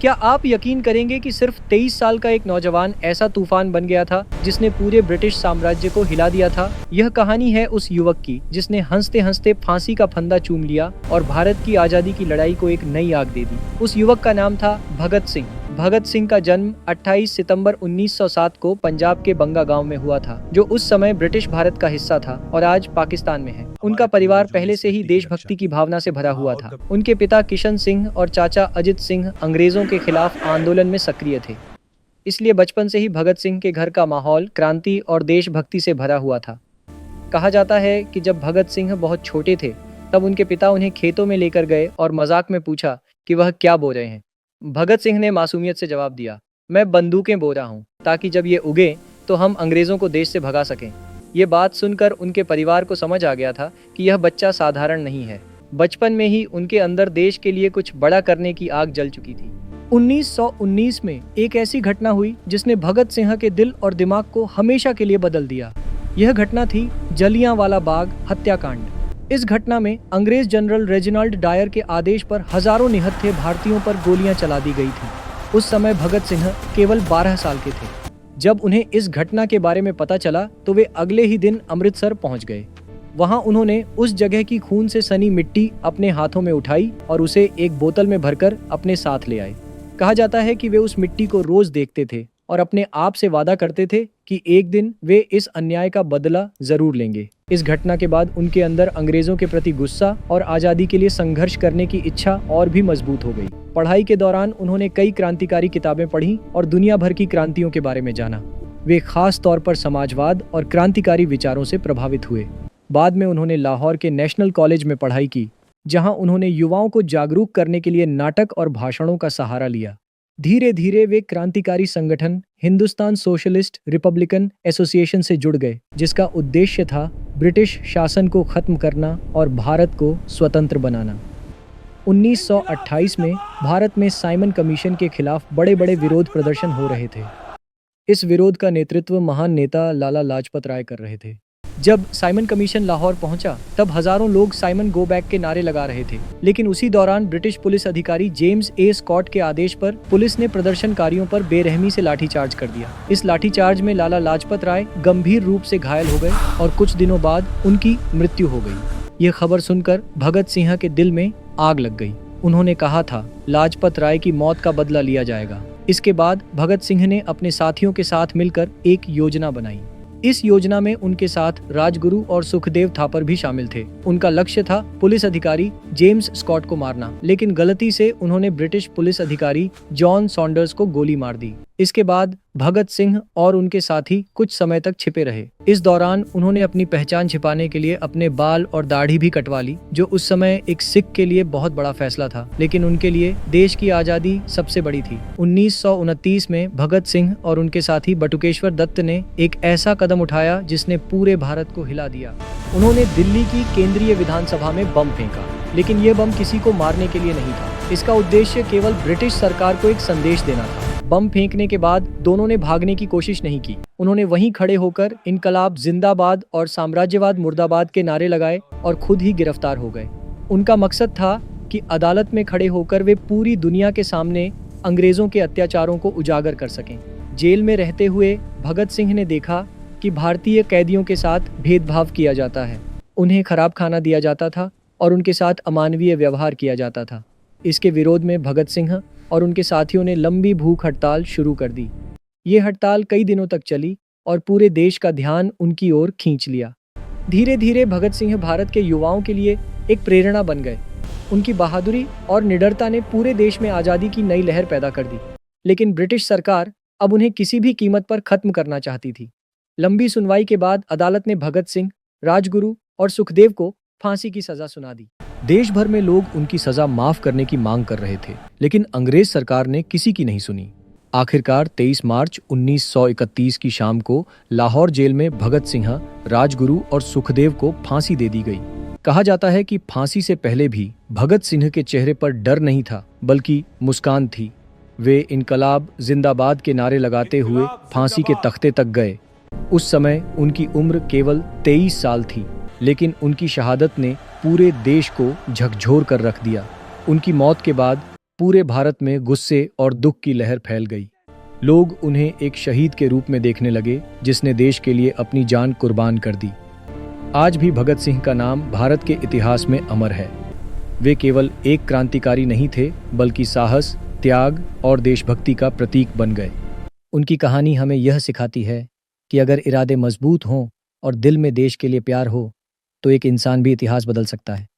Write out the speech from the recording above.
क्या आप यकीन करेंगे कि सिर्फ 23 साल का एक नौजवान ऐसा तूफान बन गया था जिसने पूरे ब्रिटिश साम्राज्य को हिला दिया था। यह कहानी है उस युवक की जिसने हंसते हंसते फांसी का फंदा चूम लिया और भारत की आजादी की लड़ाई को एक नई आग दे दी। उस युवक का नाम था भगत सिंह। भगत सिंह का जन्म 28 सितंबर 1907 को पंजाब के बंगा गांव में हुआ था, जो उस समय ब्रिटिश भारत का हिस्सा था और आज पाकिस्तान में है। उनका परिवार पहले से ही देशभक्ति की भावना से भरा हुआ था। उनके पिता किशन सिंह और चाचा अजित सिंह अंग्रेजों के खिलाफ आंदोलन में सक्रिय थे, इसलिए बचपन से ही भगत सिंह के घर का माहौल क्रांति और देशभक्ति से भरा हुआ था। कहा जाता है कि जब भगत सिंह बहुत छोटे थे तब उनके पिता उन्हें खेतों में लेकर गए और मजाक में पूछा कि वह क्या बो रहे हैं। भगत सिंह ने मासूमियत से जवाब दिया, मैं बंदूकें बो रहा हूँ ताकि जब ये उगे तो हम अंग्रेजों को देश से भगा सकें। ये बात सुनकर उनके परिवार को समझ आ गया था कि यह बच्चा साधारण नहीं है। बचपन में ही उनके अंदर देश के लिए कुछ बड़ा करने की आग जल चुकी थी। 1919 में एक ऐसी घटना हुई जिसने भगत सिंह के दिल और दिमाग को हमेशा के लिए बदल दिया। यह घटना थी जलियांवाला बाग हत्याकांड। इस घटना में अंग्रेज जनरल रेजिनाल्ड डायर के आदेश पर हजारों निहत्थे भारतीयों पर गोलियां चला दी गई थी। उस समय भगत सिंह केवल 12 साल के थे। जब उन्हें इस घटना के बारे में पता चला तो वे अगले ही दिन अमृतसर पहुंच गए। वहां उन्होंने उस जगह की खून से सनी मिट्टी अपने हाथों में उठाई और उसे एक बोतल में भरकर अपने साथ ले आए। कहा जाता है कि वे उस मिट्टी को रोज देखते थे और अपने आप से वादा करते थे कि एक दिन वे इस अन्याय का बदला जरूर लेंगे। इस घटना के बाद उनके अंदर अंग्रेजों के प्रति गुस्सा और आजादी के लिए संघर्ष करने की इच्छा और भी मजबूत हो गई। पढ़ाई के दौरान उन्होंने कई क्रांतिकारी किताबें पढ़ी और दुनिया भर की क्रांतियों के बारे में जाना। वे खास तौर पर समाजवाद और क्रांतिकारी विचारों से प्रभावित हुए। बाद में उन्होंने लाहौर के नेशनल कॉलेज में पढ़ाई की, जहां उन्होंने युवाओं को जागरूक करने के लिए नाटक और भाषणों का सहारा लिया। धीरे धीरे वे क्रांतिकारी संगठन हिंदुस्तान सोशलिस्ट रिपब्लिकन एसोसिएशन से जुड़ गए, जिसका उद्देश्य था ब्रिटिश शासन को खत्म करना और भारत को स्वतंत्र बनाना। 1928 में भारत में साइमन कमीशन के खिलाफ बड़े बड़े विरोध प्रदर्शन हो रहे थे। इस विरोध का नेतृत्व महान नेता लाला लाजपत राय कर रहे थे। जब साइमन कमीशन लाहौर पहुंचा तब हजारों लोग साइमन गो बैक के नारे लगा रहे थे, लेकिन उसी दौरान ब्रिटिश पुलिस अधिकारी जेम्स ए स्कॉट के आदेश पर पुलिस ने प्रदर्शनकारियों पर बेरहमी से लाठीचार्ज कर दिया। इस लाठीचार्ज में लाला लाजपत राय गंभीर रूप से घायल हो गए और कुछ दिनों बाद उनकी मृत्यु हो गई। ये खबर सुनकर भगत सिंह के दिल में आग लग गई। उन्होंने कहा था, लाजपत राय की मौत का बदला लिया जाएगा। इसके बाद भगत सिंह ने अपने साथियों के साथ मिलकर एक योजना बनाई। इस योजना में उनके साथ राजगुरु और सुखदेव थापर भी शामिल थे। उनका लक्ष्य था पुलिस अधिकारी जेम्स स्कॉट को मारना, लेकिन गलती से उन्होंने ब्रिटिश पुलिस अधिकारी जॉन सॉन्डर्स को गोली मार दी। इसके बाद भगत सिंह और उनके साथी कुछ समय तक छिपे रहे। इस दौरान उन्होंने अपनी पहचान छिपाने के लिए अपने बाल और दाढ़ी भी कटवा ली, जो उस समय एक सिख के लिए बहुत बड़ा फैसला था, लेकिन उनके लिए देश की आजादी सबसे बड़ी थी। 1929 में भगत सिंह और उनके साथी बटुकेश्वर दत्त ने एक ऐसा कदम उठाया जिसने पूरे भारत को हिला दिया। उन्होंने दिल्ली की केंद्रीय विधानसभा में बम फेंका, लेकिन यह बम किसी को मारने के लिए नहीं था। इसका उद्देश्य केवल ब्रिटिश सरकार को एक संदेश देना था। बम फेंकने के बाद दोनों ने भागने की कोशिश नहीं की। उन्होंने वहीं खड़े होकर इनकलाब जिंदाबाद और साम्राज्यवाद मुर्दाबाद के नारे लगाए और खुद ही गिरफ्तार हो गए। उनका मकसद था कि अदालत में खड़े होकर वे पूरी दुनिया के सामने अंग्रेजों के अत्याचारों को उजागर कर सकें। जेल में रहते हुए भगत सिंह ने देखा कि भारतीय कैदियों के साथ भेदभाव किया जाता है, उन्हें खराब खाना दिया जाता था और उनके साथ अमानवीय व्यवहार किया जाता था। इसके विरोध में भगत सिंह और उनके साथियों ने लंबी भूख हड़ताल शुरू कर दी। ये हड़ताल कई दिनों तक चली और पूरे देश का ध्यान उनकी ओर खींच लिया। धीरे धीरे भगत सिंह भारत के युवाओं के लिए एक प्रेरणा बन गए। उनकी बहादुरी और निडरता ने पूरे देश में आज़ादी की नई लहर पैदा कर दी, लेकिन ब्रिटिश सरकार अब उन्हें किसी भी कीमत पर खत्म करना चाहती थी। लंबी सुनवाई के बाद अदालत ने भगत सिंह, राजगुरु और सुखदेव को फांसी की सजा सुना दी। देश भर में लोग उनकी सजा माफ करने की मांग कर रहे थे, लेकिन अंग्रेज सरकार ने किसी की नहीं सुनी। आखिरकार 23 मार्च 1931 की शाम को लाहौर जेल में भगत सिंह, राजगुरु और सुखदेव को फांसी दे दी गई। कहा जाता है कि फांसी से पहले भी भगत सिंह के चेहरे पर डर नहीं था, बल्कि मुस्कान थी। वे इनकलाब जिंदाबाद के नारे लगाते हुए फांसी के तख्ते तक गए। उस समय उनकी उम्र केवल 23 साल थी, लेकिन उनकी शहादत ने पूरे देश को झकझोर कर रख दिया। उनकी मौत के बाद पूरे भारत में गुस्से और दुख की लहर फैल गई। लोग उन्हें एक शहीद के रूप में देखने लगे जिसने देश के लिए अपनी जान कुर्बान कर दी। आज भी भगत सिंह का नाम भारत के इतिहास में अमर है। वे केवल एक क्रांतिकारी नहीं थे, बल्कि साहस, त्याग और देशभक्ति का प्रतीक बन गए। उनकी कहानी हमें यह सिखाती है कि अगर इरादे मजबूत हों और दिल में देश के लिए प्यार हो, तो एक इंसान भी इतिहास बदल सकता है।